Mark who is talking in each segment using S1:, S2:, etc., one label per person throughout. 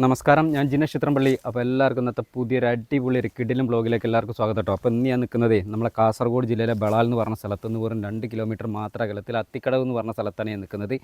S1: നമസ്കാരം, ഞാൻ ജിനേഷ് ചിത്രമ്പള്ളി. അപ്പോൾ എല്ലാവർക്കും ഇന്നത്തെ പുതിയൊരു അടിപൊളി ഒരു കിടിലും ബ്ലോഗിലേക്ക് എല്ലാവർക്കും സ്വാഗതം കേട്ടോ. അപ്പോൾ ഇന്ന് ഞാൻ നിൽക്കുന്നത് നമ്മളെ കാസർഗോഡ് ജില്ലയിലെ ബളാൽ എന്ന് പറഞ്ഞ സ്ഥലത്ത് നിന്ന് വെറും 2 കിലോമീറ്റർ മാത്രം അകലത്തിൽ അത്തിക്കടവ് എന്ന് പറഞ്ഞ സ്ഥലത്താണ് ഞാൻ നിൽക്കുന്നത്.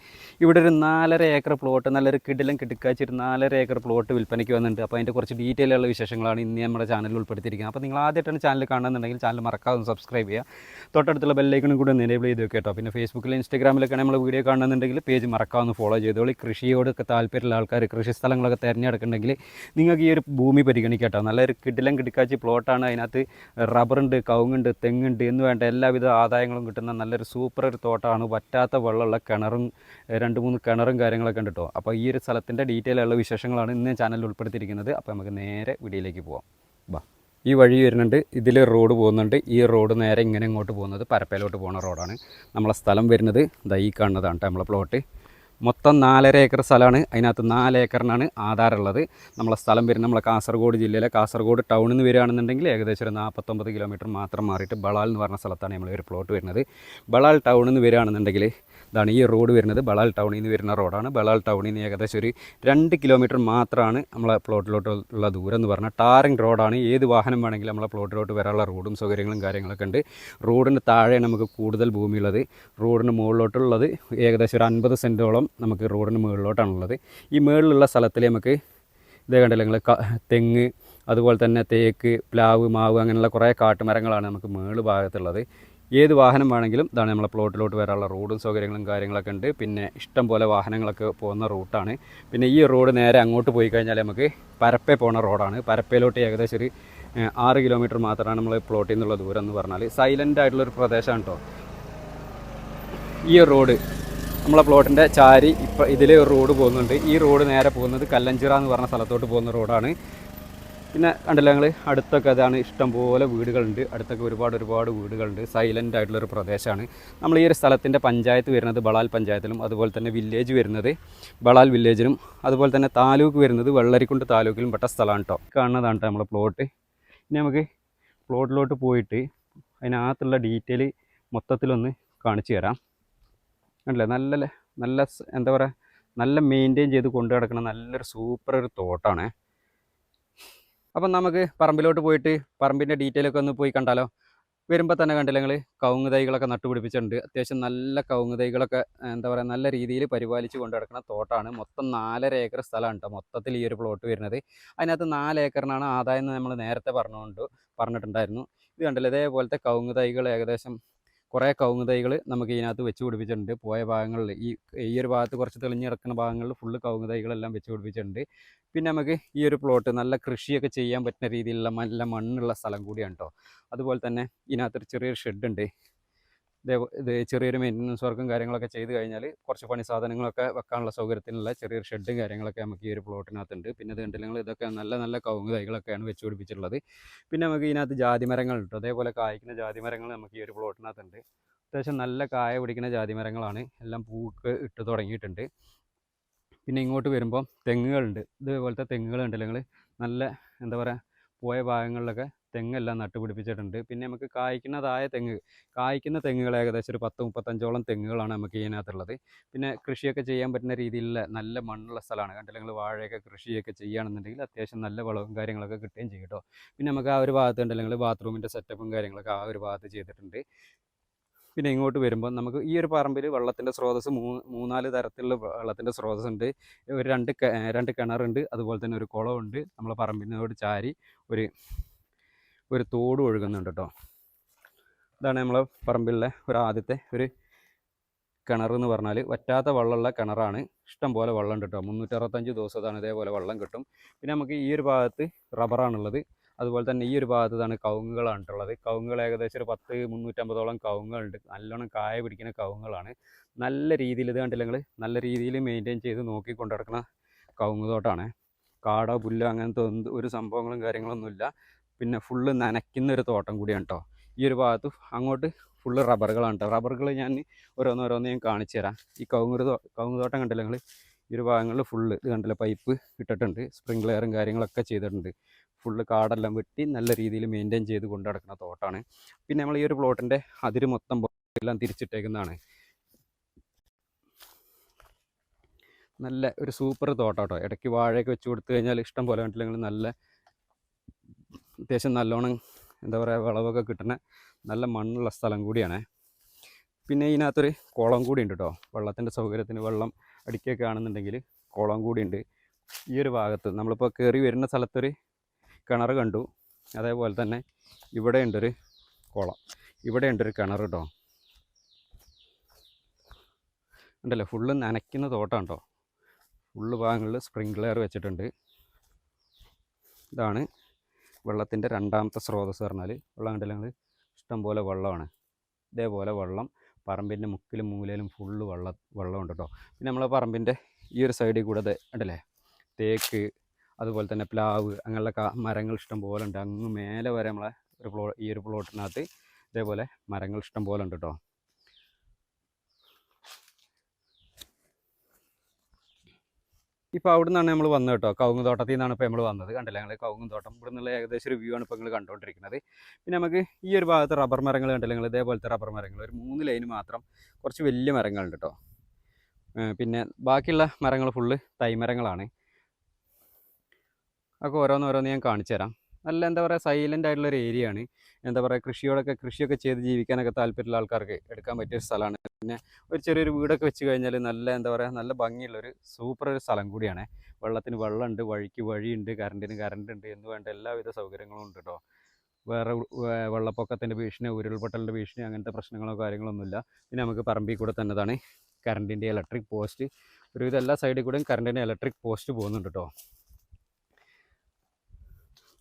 S1: ഇവിടെ ഒരു 4.5 ഏക്കർ പ്ലോട്ട്, നല്ലൊരു കിടിലും കിടക്കാച്ചൊരു 4.5 ഏക്കർ പ്ലോട്ട് വിൽപ്പനയ്ക്ക് വന്നിട്ടുണ്ട്. അപ്പോൾ അതിൻ്റെ കുറച്ച് ഡീറ്റെയിൽ ഉള്ള വിശേഷങ്ങളാണ് ഇന്ന് നമ്മുടെ ചാനലിൽ ഉൾപ്പെടുത്തിയിരിക്കുന്നത്. അപ്പോൾ നിങ്ങൾ ആദ്യമായിട്ടാണ് ചാനൽ കാണുന്നുണ്ടെങ്കിൽ ചാനൽ മറക്കാതെ സബ്സ്ക്രൈബ് ചെയ്യുക, തൊട്ടടുത്തുള്ള ബെല്ലൈക്കണും കൂടെ എനേബിൾ ചെയ്ത് കേട്ടോ. പിന്നെ ഫേസ്ബുക്കിൽ ഇൻസ്റ്റാഗ്രാമിലൊക്കെ നമ്മൾ വീഡിയോ കാണുന്നുണ്ടെങ്കിൽ പേജ് മറക്കാതെ ഫോളോ ചെയ്തോളി. കൃഷിയോടൊക്കെ താല്പര്യമുള്ള ആൾക്കാർ, കൃഷി സ്ഥലങ്ങളൊക്കെ തിരഞ്ഞെടുക്കുന്നുണ്ടെങ്കിൽ നിങ്ങൾക്ക് ഈ ഒരു ഭൂമി പരിഗണിക്കട്ടോ. നല്ലൊരു കിടിലം കിടക്കാച്ചി പ്ലോട്ടാണ്. അതിനകത്ത് റബ്ബറുണ്ട്, കവുങ്ങുണ്ട്, തെങ്ങുണ്ട് എന്ന് വേണ്ട എല്ലാവിധ ആദായങ്ങളും കിട്ടുന്ന നല്ലൊരു സൂപ്പർ ഒരു തോട്ടമാണ്. വറ്റാത്ത വെള്ളമുള്ള കിണറും 2-3 കിണറും കാര്യങ്ങളൊക്കെ ഉണ്ട് കേട്ടോ. അപ്പോൾ ഈ ഒരു സ്ഥലത്തിൻ്റെ ഡീറ്റെയിൽ ഉള്ള വിശേഷങ്ങളാണ് ഇന്ന് ചാനലിൽ ഉൾപ്പെടുത്തിയിരിക്കുന്നത്. അപ്പോൾ നമുക്ക് നേരെ വീഡിയോയിലേക്ക് പോവാം. ബാ, ഈ വഴി വരുന്നുണ്ട്, ഇതിൽ റോഡ് പോകുന്നുണ്ട്. ഈ റോഡ് നേരെ ഇങ്ങനെ ഇങ്ങോട്ട് പോകുന്നത് പരപ്പയിലോട്ട് പോകുന്ന റോഡാണ്. നമ്മളെ സ്ഥലം വരുന്നത് ദാ ഈ കാണുന്നതാണ് നമ്മളെ പ്ലോട്ട്. മൊത്തം 4.5 ഏക്കർ സ്ഥലമാണ്. അതിനകത്ത് 4 ഏക്കറിനാണ് ആധാരമുള്ളത്. നമ്മളെ സ്ഥലം വരുന്നത് നമ്മളെ കാസർഗോഡ് ജില്ലയിലെ കാസർഗോഡ് ടൗണിൽ നിന്ന് വരികയാണെന്നുണ്ടെങ്കിൽ ഏകദേശം ഒരു 49 കിലോമീറ്റർ മാത്രം മാറിയിട്ട് ബളാൽ എന്ന് പറഞ്ഞ സ്ഥലത്താണ് നമ്മൾ ഒരു പ്ലോട്ട് വരുന്നത്. ബളാൽ ടൗണിൽ നിന്ന് വരികയാണെന്നുണ്ടെങ്കിൽ ഇതാണ് ഈ റോഡ് വരുന്നത്. ബളാൽ ടൗണിൽ നിന്ന് വരുന്ന റോഡാണ്. ബളാൽ ടൗണിൽ നിന്ന് ഏകദേശം ഒരു 2 കിലോമീറ്റർ മാത്രമാണ് നമ്മളെ പ്ലോട്ടിലോട്ടുള്ള ദൂരം എന്ന് പറഞ്ഞാൽ. ടാറിങ് റോഡാണ്. ഏത് വാഹനം വേണമെങ്കിലും നമ്മളെ പ്ലോട്ടിലോട്ട് വരാനുള്ള റോഡും സൗകര്യങ്ങളും കാര്യങ്ങളൊക്കെ ഉണ്ട്. റോഡിന് താഴെ നമുക്ക് കൂടുതൽ ഭൂമിയുള്ളത്. റോഡിന് മുകളിലോട്ടുള്ളത് ഏകദേശം ഒരു 50 സെൻറ്റോളം നമുക്ക് റോഡിന് മുകളിലോട്ടാണുള്ളത്. ഈ മുകളിലുള്ള സ്ഥലത്തിൽ നമുക്ക് ഇതേ കണ്ടില്ല നിങ്ങൾ, തെങ്ങ്, അതുപോലെ തന്നെ തേക്ക്, പ്ലാവ്, മാവ് അങ്ങനെയുള്ള കുറേ കാട്ടുമരങ്ങളാണ് നമുക്ക് മുകൾ ഭാഗത്തുള്ളത്. ഏത് വാഹനം വേണമെങ്കിലും ഇതാണ് നമ്മളെ പ്ലോട്ടിലോട്ട് വരാനുള്ള റോഡും സൗകര്യങ്ങളും കാര്യങ്ങളൊക്കെ ഉണ്ട്. പിന്നെ ഇഷ്ടം പോലെ വാഹനങ്ങളൊക്കെ പോകുന്ന റൂട്ടാണ്. പിന്നെ ഈ റോഡ് നേരെ അങ്ങോട്ട് പോയി കഴിഞ്ഞാൽ നമുക്ക് പരപ്പേ പോകുന്ന റോഡാണ്. പരപ്പയിലോട്ട് ഏകദേശം ഒരു 6 കിലോമീറ്റർ മാത്രമാണ് നമ്മൾ പ്ലോട്ടിൽ നിന്നുള്ള ദൂരം എന്ന് പറഞ്ഞാൽ. സൈലൻ്റ് ആയിട്ടുള്ളൊരു പ്രദേശമാണ് കേട്ടോ ഈ റോഡ്. നമ്മളെ പ്ലോട്ടിൻ്റെ ചാരി ഇപ്പോൾ ഇതിൽ ഒരു റോഡ് പോകുന്നുണ്ട്. ഈ റോഡ് നേരെ പോകുന്നത് കല്ലഞ്ചിറ എന്ന് പറഞ്ഞ സ്ഥലത്തോട്ട് പോകുന്ന റോഡാണ്. പിന്നെ കണ്ടില്ല ഞങ്ങൾ, അടുത്തൊക്കെ അതാണ് ഇഷ്ടംപോലെ വീടുകളുണ്ട്. അടുത്തൊക്കെ ഒരുപാട് വീടുകളുണ്ട്. സൈലൻ്റ് ആയിട്ടുള്ളൊരു പ്രദേശമാണ്. നമ്മൾ ഈ ഒരു സ്ഥലത്തിൻ്റെ പഞ്ചായത്ത് വരുന്നത് ബളാൽ പഞ്ചായത്തിലും, അതുപോലെ തന്നെ വില്ലേജ് വരുന്നത് ബളാൽ വില്ലേജിലും, അതുപോലെ തന്നെ താലൂക്ക് വരുന്നത് വെള്ളരിക്കുണ്ട് താലൂക്കിലും പെട്ട സ്ഥലമാണ് കേട്ടോ. കാണുന്നതാണ് കേട്ടോ നമ്മളെ പ്ലോട്ട്. ഇനി നമുക്ക് പ്ലോട്ടിലോട്ട് പോയിട്ട് അതിനകത്തുള്ള ഡീറ്റെയിൽ മൊത്തത്തിലൊന്ന് കാണിച്ചു തരാം. അല്ലേ, നല്ല എന്താ പറയുക, നല്ല മെയിൻറ്റെയിൻ ചെയ്ത് കൊണ്ടു നടക്കുന്ന നല്ലൊരു സൂപ്പർ ഒരു തോട്ടാണ്. അപ്പം നമുക്ക് പറമ്പിലോട്ട് പോയിട്ട് പറമ്പിൻ്റെ ഡീറ്റെയിലൊക്കെ ഒന്ന് പോയി കണ്ടാലോ. വരുമ്പോൾ തന്നെ കണ്ടില്ല നിങ്ങൾ, കവുങ്ങ് തൈകളൊക്കെ നട്ടുപിടിപ്പിച്ചിട്ടുണ്ട്. അത്യാവശ്യം നല്ല കവുങ്ങ് തൈകളൊക്കെ എന്താ പറയുക, നല്ല രീതിയിൽ പരിപാലിച്ച് കൊണ്ടു നടക്കുന്ന തോട്ടാണ്. മൊത്തം 4.5 ഏക്കർ സ്ഥലമാണ് കേട്ടോ മൊത്തത്തിൽ ഈ ഒരു പ്ലോട്ട് വരുന്നത്. അതിനകത്ത് 4 ഏക്കറിനാണ് ആദായം എന്ന് നമ്മൾ നേരത്തെ പറഞ്ഞിട്ടുണ്ടായിരുന്നു. ഇത് കണ്ടില്ല, ഇതേപോലത്തെ കവുങ്ങ് തൈകൾ ഏകദേശം കുറേ കവുങ്ങ് തൈകൾ നമുക്ക് ഇതിനകത്ത് വെച്ച് പിടിപ്പിച്ചിട്ടുണ്ട്. പോയ ഭാഗങ്ങളിൽ ഈ ഒരു ഭാഗത്ത് കുറച്ച് തെളിഞ്ഞ് കിടക്കുന്ന ഭാഗങ്ങളിൽ ഫുള്ള് കവുങ്ങ് തൈകളെല്ലാം വെച്ച് പിടിപ്പിച്ചിട്ടുണ്ട്. പിന്നെ നമുക്ക് ഈ ഒരു പ്ലോട്ട് നല്ല കൃഷിയൊക്കെ ചെയ്യാൻ പറ്റുന്ന രീതിയിലുള്ള നല്ല മണ്ണുള്ള സ്ഥലം കൂടിയാണ് കേട്ടോ. അതുപോലെ തന്നെ ഇതിനകത്തൊരു ചെറിയൊരു ഷെഡുണ്ട്. ഇത് ചെറിയൊരു മെയിൻ്റനൻസ് വർക്കും കാര്യങ്ങളൊക്കെ ചെയ്ത് കഴിഞ്ഞാൽ കുറച്ച് പണി സാധനങ്ങളൊക്കെ വെക്കാനുള്ള സൗകര്യത്തിനുള്ള ചെറിയൊരു ഷെഡും കാര്യങ്ങളൊക്കെ നമുക്ക് ഈ ഒരു പ്ലോട്ടിനകത്തുണ്ട്. പിന്നെ ഇത് കണ്ടില്ലെങ്കിൽ ഇതൊക്കെ നല്ല കവുങ്ങ് തൈകളൊക്കെയാണ് വെച്ച് പിടിപ്പിച്ചിട്ടുള്ളത്. പിന്നെ നമുക്ക് ഇതിനകത്ത് ജാതിമരങ്ങളുണ്ട്. അതേപോലെ കായ്ക്കുന്ന ജാതിമരങ്ങൾ നമുക്ക് ഈ ഒരു പ്ലോട്ടിനകത്തുണ്ട്. അത്യാവശ്യം നല്ല കായ പിടിക്കുന്ന ജാതിമരങ്ങളാണ്. എല്ലാം പൂക്ക് ഇട്ട് തുടങ്ങിയിട്ടുണ്ട്. പിന്നെ ഇങ്ങോട്ട് വരുമ്പം തെങ്ങുകളുണ്ട്. ഇതേപോലത്തെ തെങ്ങുകളുണ്ട്. നിങ്ങൾ നല്ല എന്താ പറയുക, പോയ ഭാഗങ്ങളിലൊക്കെ തെങ്ങെല്ലാം നട്ടുപിടിപ്പിച്ചിട്ടുണ്ട്. പിന്നെ നമുക്ക് കായ്ക്കുന്ന തെങ്ങുകൾ ഏകദേശം ഒരു 10-35ഓളം തെങ്ങുകളാണ് നമുക്ക് ഇതിനകത്തുള്ളത്. പിന്നെ കൃഷിയൊക്കെ ചെയ്യാൻ പറ്റുന്ന രീതിയിലുള്ള നല്ല മണ്ണുള്ള സ്ഥലമാണ്. കണ്ടില്ല നിങ്ങൾ, വാഴയൊക്കെ കൃഷിയൊക്കെ ചെയ്യുകയാണെന്നുണ്ടെങ്കിൽ അത്യാവശ്യം നല്ല വളവും കാര്യങ്ങളൊക്കെ കിട്ടുകയും ചെയ്യും കേട്ടോ. പിന്നെ നമുക്ക് ആ ഒരു ഭാഗത്ത് ഉണ്ടല്ലോ നിങ്ങൾ, ബാത്റൂമിൻ്റെ സെറ്റപ്പും കാര്യങ്ങളൊക്കെ ആ ഒരു ഭാഗത്ത് ചെയ്തിട്ടുണ്ട്. പിന്നെ ഇങ്ങോട്ട് വരുമ്പോൾ നമുക്ക് ഈ ഒരു പറമ്പിൽ വെള്ളത്തിൻ്റെ സ്രോതസ്സ് 3-4 തരത്തിലുള്ള വെള്ളത്തിൻ്റെ സ്രോതസ്സ് ഉണ്ട്. ഒരു രണ്ട് കിണറുണ്ട്. അതുപോലെ തന്നെ ഒരു കുളമുണ്ട്. നമ്മളെ പറമ്പിനോട് ചാരി ഒരു തോട് ഒഴുകുന്നുണ്ട് കേട്ടോ. ഇതാണ് നമ്മളെ പറമ്പിലെ ആദ്യത്തെ ഒരു കിണർ എന്ന് പറഞ്ഞാൽ. വറ്റാത്ത വെള്ളമുള്ള കിണറാണ്. ഇഷ്ടം പോലെ വെള്ളം ഉണ്ട് കേട്ടോ. 365 ദിവസത്താണ് ഇതേപോലെ വെള്ളം കിട്ടും. പിന്നെ നമുക്ക് ഈ ഒരു ഭാഗത്ത് റബ്ബറാണുള്ളത്. അതുപോലെ തന്നെ ഈ ഒരു ഭാഗത്താണ് കവുങ്ങുകളാണ് ഉള്ളത്. കവുങ്ങുകൾ ഏകദേശം ഒരു 350ഓളം കവുങ്ങുകളുണ്ട്. നല്ലോണം കായ പിടിക്കുന്ന കവുങ്ങുകളാണ്. നല്ല രീതിയിൽ ഇത് കണ്ടില്ല നിങ്ങൾ, നല്ല രീതിയിൽ മെയിൻറ്റെയിൻ ചെയ്ത് നോക്കിക്കൊണ്ട് നടക്കുന്ന കവുങ്ങ് തോട്ടമാണ്. കാടോ പുല്ലോ അങ്ങനത്തെ ഒരു സംഭവങ്ങളും കാര്യങ്ങളൊന്നുമില്ല. പിന്നെ ഫുള്ള് നനയ്ക്കുന്ന ഒരു തോട്ടം കൂടിയാണ് കേട്ടോ. ഈ ഒരു ഭാഗത്ത് അങ്ങോട്ട് ഫുള്ള് റബ്ബറുകളാണ് കേട്ടോ. റബ്ബറുകൾ ഞാൻ ഓരോന്നോരോന്ന് ഞാൻ കാണിച്ചു തരാം. ഈ കവുങ്ങ് തോട്ടം കണ്ടില്ല നിങ്ങൾ, ഈ ഒരു ഭാഗങ്ങളിൽ ഫുള്ള് ഇത് കണ്ടില്ല, പൈപ്പ് ഇട്ടിട്ടുണ്ട്. സ്പ്രിംഗ്ലെയറും കാര്യങ്ങളൊക്കെ ചെയ്തിട്ടുണ്ട്. ഫുള്ള് കാടെല്ലാം വെട്ടി നല്ല രീതിയിൽ മെയിൻറ്റെയിൻ ചെയ്ത് കൊണ്ട് നടക്കുന്ന തോട്ടമാണ്. പിന്നെ നമ്മൾ ഈ ഒരു പ്ലോട്ടിൻ്റെ അതിര് മൊത്തം എല്ലാം തിരിച്ചിട്ടേക്കുന്നതാണ്. നല്ല ഒരു സൂപ്പർ തോട്ടം കേട്ടോ. ഇടയ്ക്ക് വാഴയൊക്കെ വെച്ച് കൊടുത്തു കഴിഞ്ഞാൽ ഇഷ്ടം പോലെ കണ്ടില്ലെങ്കിൽ നല്ല അത്യാവശ്യം നല്ലോണം എന്താ പറയുക വിളവൊക്കെ കിട്ടുന്ന നല്ല മണ്ണുള്ള സ്ഥലം കൂടിയാണ്. പിന്നെ ഇതിനകത്തൊരു കുളം കൂടി ഉണ്ട് കേട്ടോ. വെള്ളത്തിൻ്റെ സൗകര്യത്തിന് വെള്ളം അടിക്കുകയൊക്കെ ആണെന്നുണ്ടെങ്കിൽ കുളം കൂടി ഉണ്ട് ഈ ഒരു ഭാഗത്ത്. നമ്മളിപ്പോൾ കയറി വരുന്ന സ്ഥലത്തൊരു കിണർ കണ്ടു. അതേപോലെ തന്നെ ഇവിടെ ഉണ്ടൊരു കുളം, ഇവിടെ ഉണ്ടൊരു കിണർ കേട്ടോ. ഉണ്ടല്ലോ ഫുള്ള് നനയ്ക്കുന്ന തോട്ടം കേട്ടോ. ഫുള്ള് ഭാഗങ്ങളിൽ സ്പ്രിംഗ്ലെയർ വെച്ചിട്ടുണ്ട്. ഇതാണ് വെള്ളത്തിൻ്റെ രണ്ടാമത്തെ സ്രോതസ്സ് പറഞ്ഞാൽ. വെള്ളം കണ്ടില്ല ഞങ്ങൾ ഇഷ്ടം പോലെ വെള്ളമാണ്. ഇതേപോലെ വെള്ളം പറമ്പിൻ്റെ മുക്കിലും മൂലയിലും ഫുള്ള് വെള്ളമുണ്ട് കേട്ടോ. പിന്നെ നമ്മളെ പറമ്പിൻ്റെ ഈ ഒരു സൈഡിൽ കൂടെ ഉണ്ടല്ലേ തേക്ക്, അതുപോലെ തന്നെ പ്ലാവ്, അങ്ങനെയുള്ള മരങ്ങൾ ഇഷ്ടം പോലെ ഉണ്ട്. അങ്ങ് മേലെ വരെ നമ്മളെ ഈ ഒരു പ്ലോട്ടിനകത്ത് ഇതേപോലെ മരങ്ങൾ ഇഷ്ടം പോലെ ഉണ്ട് കേട്ടോ. ഇപ്പോൾ അവിടെ നിന്നാണ് നമ്മൾ വന്നത് കേട്ടോ. കവുങ്ങ് തോട്ടത്തിൽ നിന്നാണ് ഇപ്പോൾ നമ്മൾ വന്നത്. കണ്ടില്ല ഞങ്ങൾ കവുങ്ങ് തോട്ടം. ഇവിടെ നിന്നുള്ള ഏകദേശം ഒരു വ്യൂ ആണ് ഇപ്പോൾ നിങ്ങൾ കണ്ടുകൊണ്ടിരിക്കുന്നത്. പിന്നെ നമുക്ക് ഈ ഒരു ഭാഗത്ത് റബ്ബർ മരങ്ങൾ കണ്ടില്ല നിങ്ങൾ, ഇതേപോലത്തെ റബ്ബർ മരങ്ങൾ ഒരു 3 ലൈന് മാത്രം കുറച്ച് വലിയ മരങ്ങളുണ്ട് കേട്ടോ. പിന്നെ ബാക്കിയുള്ള മരങ്ങൾ ഫുള്ള് തൈമരങ്ങളാണ്. അതൊക്കെ ഓരോന്നോരോന്ന് ഞാൻ കാണിച്ചു തരാം. നല്ല എന്താ പറയുക സൈലൻ്റ് ആയിട്ടുള്ളൊരു ഏരിയയാണ്. എന്താ പറയുക കൃഷിയൊക്കെ ചെയ്ത് ജീവിക്കാനൊക്കെ താല്പര്യമുള്ള ആൾക്കാർക്ക് എടുക്കാൻ പറ്റിയൊരു സ്ഥലമാണ്. പിന്നെ ഒരു ചെറിയൊരു വീടൊക്കെ വെച്ച് കഴിഞ്ഞാൽ നല്ല എന്താ പറയുക നല്ല ഭംഗിയുള്ളൊരു സൂപ്പർ ഒരു സ്ഥലം കൂടിയാണ്. വെള്ളത്തിന് വെള്ളമുണ്ട്, വഴിക്ക് വഴിയുണ്ട്, കറണ്ട് ഉണ്ട്, എന്ന് വേണ്ട എല്ലാവിധ സൗകര്യങ്ങളും ഉണ്ട് കേട്ടോ. വേറെ വെള്ളപ്പൊക്കത്തിൻ്റെ ഭീഷണി, ഉരുൾപൊട്ടലിൻ്റെ ഭീഷണി അങ്ങനത്തെ പ്രശ്നങ്ങളോ കാര്യങ്ങളൊന്നുമില്ല. പിന്നെ നമുക്ക് പറമ്പിൽ കൂടെ തന്നെതാണ് കറണ്ടിൻ്റെ ഇലക്ട്രിക് പോസ്റ്റ്. ഒരുവിധം എല്ലാ സൈഡിൽ കൂടെയും കറണ്ടിൻ്റെ ഇലക്ട്രിക് പോസ്റ്റ് പോകുന്നുണ്ട് കേട്ടോ.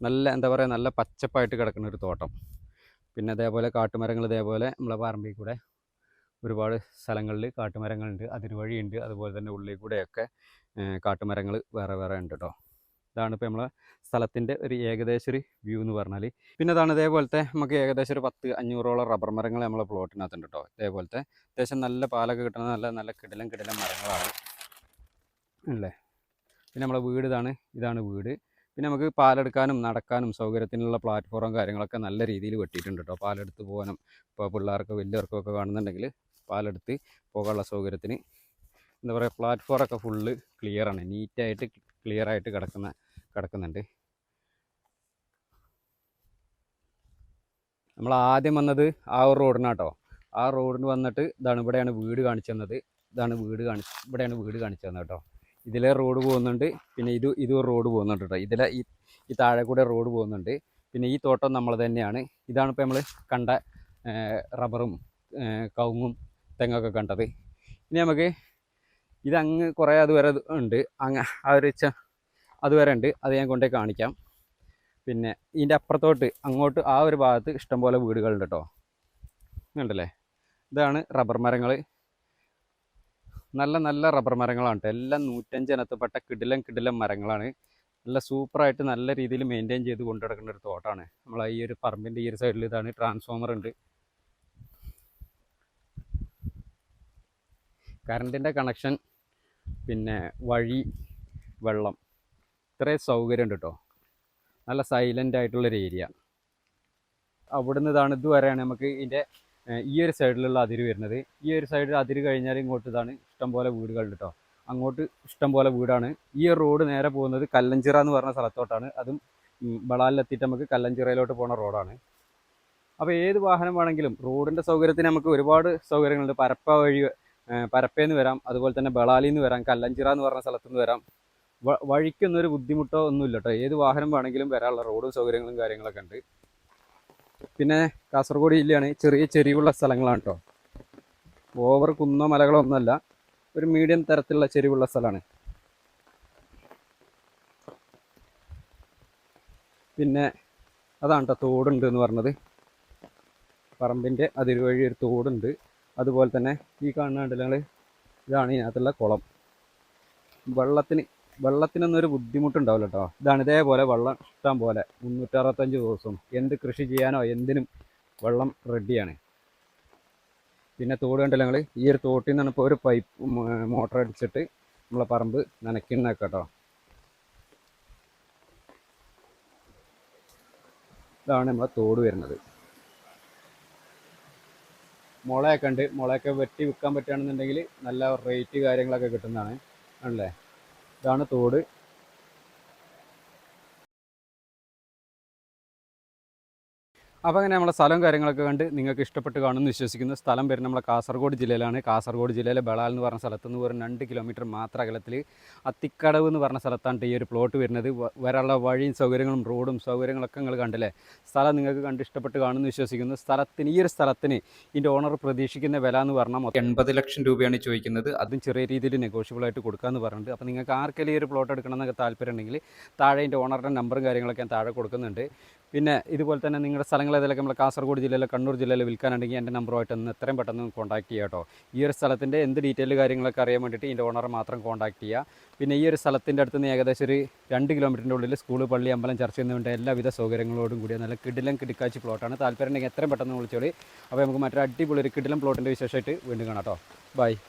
S1: നല്ല എന്താ പറയുക നല്ല പച്ചപ്പായിട്ട് കിടക്കുന്ന ഒരു തോട്ടം. പിന്നെ അതേപോലെ കാട്ടുമരങ്ങൾ ഇതേപോലെ നമ്മളെ പറമ്പിൽ കൂടെ ഒരുപാട് സ്ഥലങ്ങളിൽ കാട്ടുമരങ്ങളുണ്ട്, അതിർവഴിയുണ്ട്. അതുപോലെ തന്നെ ഉള്ളിൽ കൂടെയൊക്കെ കാട്ടുമരങ്ങൾ വേറെ വേറെ ഉണ്ട് കേട്ടോ. ഇതാണ് ഇപ്പോൾ നമ്മളെ സ്ഥലത്തിൻ്റെ ഒരു ഏകദേശം ഒരു വ്യൂ എന്ന് പറഞ്ഞാൽ. പിന്നെ അതാണ് ഇതേപോലത്തെ നമുക്ക് ഏകദേശം ഒരു 10-500ഓളം റബ്ബർ മരങ്ങൾ നമ്മളെ പ്ലോട്ടിനകത്തുണ്ട് കേട്ടോ. ഇതേപോലത്തെ അത്യാവശ്യം നല്ല പാലൊക്കെ കിട്ടുന്ന നല്ല കിടിലം മരങ്ങളാണ് അല്ലേ. പിന്നെ നമ്മളെ വീട് ഇതാണ് വീട്. പിന്നെ നമുക്ക് പാലെടുക്കാനും നടക്കാനും സൗകര്യത്തിനുള്ള പ്ലാറ്റ്ഫോറും കാര്യങ്ങളൊക്കെ നല്ല രീതിയിൽ വെട്ടിയിട്ടുണ്ട് കേട്ടോ. പാലെടുത്ത് പോകാനും ഇപ്പോൾ പിള്ളേർക്ക് വലിയവർക്കും ഒക്കെ കാണുന്നുണ്ടെങ്കിൽ പാലെടുത്ത് പോകാനുള്ള സൗകര്യത്തിന് എന്താ പറയുക പ്ലാറ്റ്ഫോറൊക്കെ ഫുള്ള് ക്ലിയറാണ്, നീറ്റായിട്ട് ക്ലിയറായിട്ട് കിടക്കുന്നുണ്ട്. നമ്മൾ ആദ്യം വന്നത് ആ ഒരു റോഡിനാട്ടോ. ആ റോഡിന് വന്നിട്ട് ഇവിടെയാണ് വീട് കാണിച്ചു തന്നത്. ഇവിടെയാണ് വീട് കാണിച്ചു തന്നത് കേട്ടോ. ഇതിലെ റോഡ് പോകുന്നുണ്ട്, പിന്നെ ഇതും റോഡ് പോകുന്നുണ്ട് കേട്ടോ. ഈ താഴെ കൂടെ റോഡ് പോകുന്നുണ്ട്. പിന്നെ ഈ തോട്ടം നമ്മൾ തന്നെയാണ്. ഇതാണ് ഇപ്പോൾ നമ്മൾ കണ്ട റബ്ബറും കവുങ്ങും തെങ്ങൊക്കെ കണ്ടത്. ഇനി നമുക്ക് ഇതങ്ങ് കുറേ അതുവരെ ഉണ്ട്, അതുവരെ ഉണ്ട്. അത് ഞാൻ കൊണ്ടേ കാണിക്കാം. പിന്നെ ഇതിൻ്റെ അപ്പുറത്തോട്ട് അങ്ങോട്ട് ആ ഒരു ഭാഗത്ത് ഇഷ്ടംപോലെ വീടുകളുണ്ട് കേട്ടോ. ഉണ്ടല്ലേ, ഇതാണ് റബ്ബർ മരങ്ങൾ. നല്ല റബ്ബർ മരങ്ങളാണ് കേട്ടോ. എല്ലാം 105 ഇനത്തിൽപ്പെട്ട കിടിലം മരങ്ങളാണ്. നല്ല സൂപ്പറായിട്ട് നല്ല രീതിയിൽ മെയിൻറ്റെയിൻ ചെയ്ത് കൊണ്ടു നടക്കുന്ന ഒരു തോട്ടമാണ്. നമ്മളെ ഈ ഒരു പറമ്പിൻ്റെ ഈ ഒരു സൈഡിൽ ഇതാണ് ട്രാൻസ്ഫോമർ ഉണ്ട്, കറണ്ടിൻ്റെ കണക്ഷൻ, പിന്നെ വഴി, വെള്ളം, ഇത്രയും സൗകര്യം ഉണ്ട് കേട്ടോ. നല്ല സൈലൻ്റ് ആയിട്ടുള്ളൊരു ഏരിയ. അവിടുന്ന് ഇതുവരെയാണ് നമുക്ക് ഇതിൻ്റെ ഈ ഒരു സൈഡിലുള്ള അതിര് വരുന്നത്. ഈ ഒരു സൈഡിൽ അതിര് കഴിഞ്ഞാൽ ഇങ്ങോട്ട് ഇഷ്ടംപോലെ വീടുകളുണ്ട് കേട്ടോ. അങ്ങോട്ട് ഇഷ്ടംപോലെ വീടാണ്. ഈ റോഡ് നേരെ പോകുന്നത് കല്ലഞ്ചിറ എന്ന് പറഞ്ഞ സ്ഥലത്തോട്ടാണ്. അതും ബളാലിലെത്തിയിട്ട് നമുക്ക് കല്ലഞ്ചിറയിലോട്ട് പോകുന്ന റോഡാണ്. അപ്പോൾ ഏത് വാഹനം വേണമെങ്കിലും റോഡിൻ്റെ സൗകര്യത്തിന് നമുക്ക് ഒരുപാട് സൗകര്യങ്ങളുണ്ട്. പരപ്പേന്ന് വരാം, അതുപോലെ തന്നെ ബളാലിന്ന് വരാം, കല്ലഞ്ചിറ എന്ന് പറഞ്ഞ സ്ഥലത്തുനിന്ന് വരാം. വഴിക്കൊന്നൊരു ബുദ്ധിമുട്ടോ ഒന്നുമില്ല കേട്ടോ. ഏത് വാഹനം വേണമെങ്കിലും വരാനുള്ള റോഡും സൗകര്യങ്ങളും കാര്യങ്ങളൊക്കെ ഉണ്ട്. പിന്നെ കാസർഗോഡ് ജില്ലയാണ്, ചെറിയ ചെരിവുള്ള സ്ഥലങ്ങളാണ് കേട്ടോ. ഓവർ കുന്നോ മലകളോ ഒന്നുമല്ല, ഒരു മീഡിയം തരത്തിലുള്ള ചെരിവുള്ള സ്ഥലമാണ്. പിന്നെ അതാണ് കേട്ടോ തോടുണ്ട് എന്ന് പറഞ്ഞത്. പറമ്പിൻ്റെ അതിർവഴി ഒരു തോടുണ്ട്. അതുപോലെ തന്നെ ഈ കാണുന്നുണ്ടല്ലോ ഞങ്ങൾ, ഇതാണ് ഇതിനകത്തുള്ള കുളം. വെള്ളത്തിനൊന്നും ഒരു ബുദ്ധിമുട്ടുണ്ടാവില്ല കേട്ടോ. ഇതേപോലെ വെള്ളം ഇഷ്ടം പോലെ 365 ദിവസവും എന്ത് കൃഷി ചെയ്യാനോ എന്തിനും വെള്ളം റെഡിയാണ്. പിന്നെ തോട് കണ്ടല്ലോ ഞങ്ങൾ, ഈ ഒരു തോട്ടിൽ നിന്നാണ് ഇപ്പോൾ ഒരു പൈപ്പ് മോട്ടർ അടിച്ചിട്ട് നമ്മളെ പറമ്പ് നനയ്ക്കുന്നതൊക്കെ കേട്ടോ. ഇതാണ് നമ്മളെ തോട് വരുന്നത്. മുളയൊക്കെ ഉണ്ട്. മുളയൊക്കെ വെട്ടി വിൽക്കാൻ പറ്റുകയാണെന്നുണ്ടെങ്കിൽ നല്ല റേറ്റ് കാര്യങ്ങളൊക്കെ കിട്ടുന്നതാണ്. ആണല്ലേ? ഇതാണ് തോട്. അപ്പോൾ അങ്ങനെ നമ്മളെ സ്ഥലവും കാര്യങ്ങളൊക്കെ കണ്ട് നിങ്ങൾക്ക് ഇഷ്ടപ്പെട്ട് കാണുമെന്ന് വിശ്വസിക്കുന്നു. സ്ഥലം വരുന്നത് നമ്മളെ കാസർഗോഡ് ജില്ലയിലാണ്. കാസർഗോഡ് ജില്ലയിലെ ബളാൽ എന്ന് പറഞ്ഞ സ്ഥലത്ത് നിന്ന് വെറും 2 കിലോമീറ്റർ മാത്രം അകലത്തിൽ അത്തിക്കടവ് എന്ന് പറഞ്ഞ സ്ഥലത്താണ് ഈ ഒരു പ്ലോട്ട് വരുന്നത്. വരാനുള്ള വഴിയും സൗകര്യങ്ങളും റോഡും സൗകര്യങ്ങളൊക്കെ നിങ്ങൾ കണ്ടില്ലേ. സ്ഥലം നിങ്ങൾക്ക് കണ്ട് ഇഷ്ടപ്പെട്ട് കാണുമെന്ന് വിശ്വസിക്കുന്നു. സ്ഥലത്തിന് ഈ ഒരു സ്ഥലത്തിന് ഇതിൻ്റെ ഓണർ പ്രതീക്ഷിക്കുന്ന വില എന്ന് പറഞ്ഞാൽ 80 ലക്ഷം രൂപയാണ് ചോദിക്കുന്നത്. അതും ചെറിയ രീതിയിൽ നെഗോഷ്യബിൾ ആയിട്ട് കൊടുക്കാമെന്ന് പറഞ്ഞിട്ട്. അപ്പോൾ നിങ്ങൾക്ക് ആർക്കെങ്കിലും ഈ ഒരു പ്ലോട്ട് എടുക്കണമെന്നൊക്കെ താല്പര്യം ഉണ്ടെങ്കിൽ താഴെ ഇതിൻ്റെ ഓണറുടെ നമ്പറും കാര്യങ്ങളൊക്കെ ഞാൻ താഴെ കൊടുക്കുന്നുണ്ട്. പിന്നെ ഇതുപോലെ തന്നെ നിങ്ങളുടെ സ്ഥലങ്ങൾ ഏതെങ്കിലും നമ്മൾ കാസർഗോഡ് ജില്ലയിലെ കണ്ണൂർ ജില്ലയിൽ വിൽക്കാനുണ്ടെങ്കിൽ എൻ്റെ നമ്പറുമായിട്ട് ഒന്ന് എത്രയും പെട്ടെന്ന് കോൺടാക്ട് ചെയ്യുക കേട്ടോ. ഈ ഒരു സ്ഥലത്തിൻ്റെ എന്ത് ഡീറ്റെയിൽ കാര്യങ്ങളൊക്കെ അറിയാൻ വേണ്ടിയിട്ട് ഇതിൻ്റെ ഓണറെ മാത്രം കോൺടാക്ട് ചെയ്യുക. പിന്നെ ഈ ഒരു സ്ഥലത്തിൻ്റെ അടുത്ത് നിന്ന് ഏകദേശം ഒരു 2 കിലോമീറ്ററിൻ്റെ ഉള്ളിൽ സ്കൂൾ, പള്ളി, അമ്പലം, ചർച്ച എന്നിവൻ്റെ എല്ലാവിധ സൗകര്യങ്ങളോടും കൂടിയ നല്ല കിടിലം കിടക്കാച്ചി പ്ലോട്ടാണ്. താല്പര്യം ഉണ്ടെങ്കിൽ എത്രയും പെട്ടെന്ന് വിളിച്ചോളി. അപ്പോൾ നമുക്ക് മറ്റൊരു അടിപൊളി ഒരു കിടിലം പ്ലോട്ടിൻ്റെ വിശേഷമായിട്ട് വീണ്ടും കാണാം കേട്ടോ. ബൈ.